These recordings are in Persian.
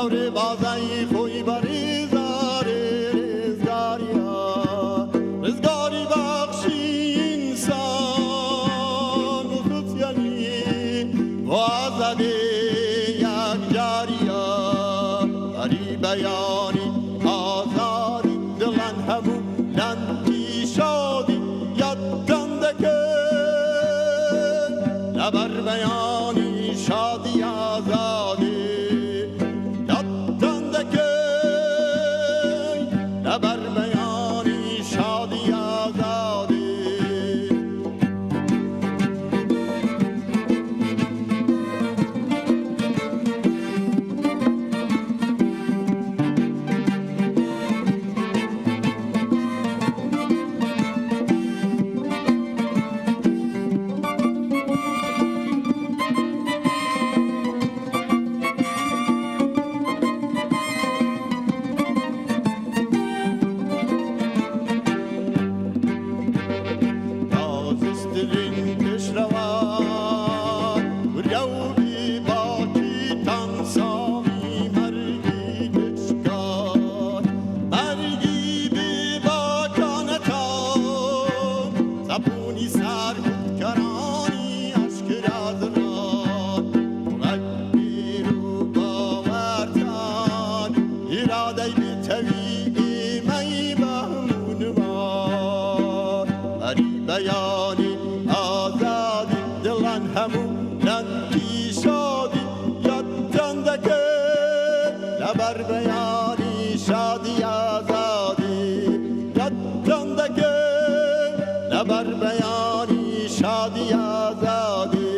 دور بازی خوی بری زاره رزگاری بخشی انسان خود یعنی و آزادی یک جاریا بری بیانی آزادی دلن همو لنتی شادی یادتن دکن نبر بیانی شادی آزادی یادتن دکن نبر بیانی شادی آزادی بیانی آزادی دلن همون لنتی شادی یادتن دکن نبر بیانی شادی آزادی یادتن دکن نبر بیانی شادی آزادی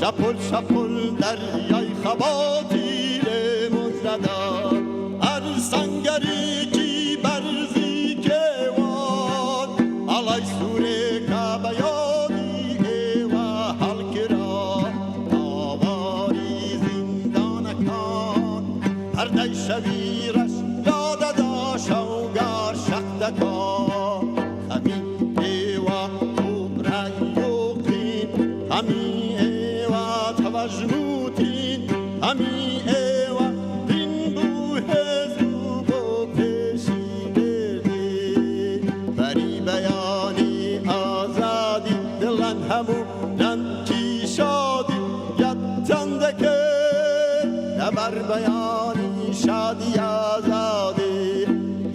شپل شپل دریای خباتی مزدار هر سنگری کی برزی که وان علای سوره کبیانی و حلق را آواری زندانکان هر دی شویرش یاد دا شوگار شختکان همین ایوا تو رایوقین همین توجموتین همی ایوه دین بو حزب و پیشی بردی بری بیانی آزادی دلن همو لنتی شادی یادتن دکن نبر بیانی شادی آزادی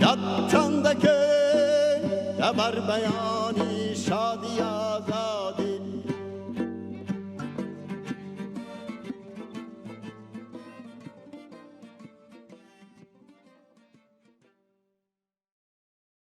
یادتن دکن نبر بیانی شادی آزادی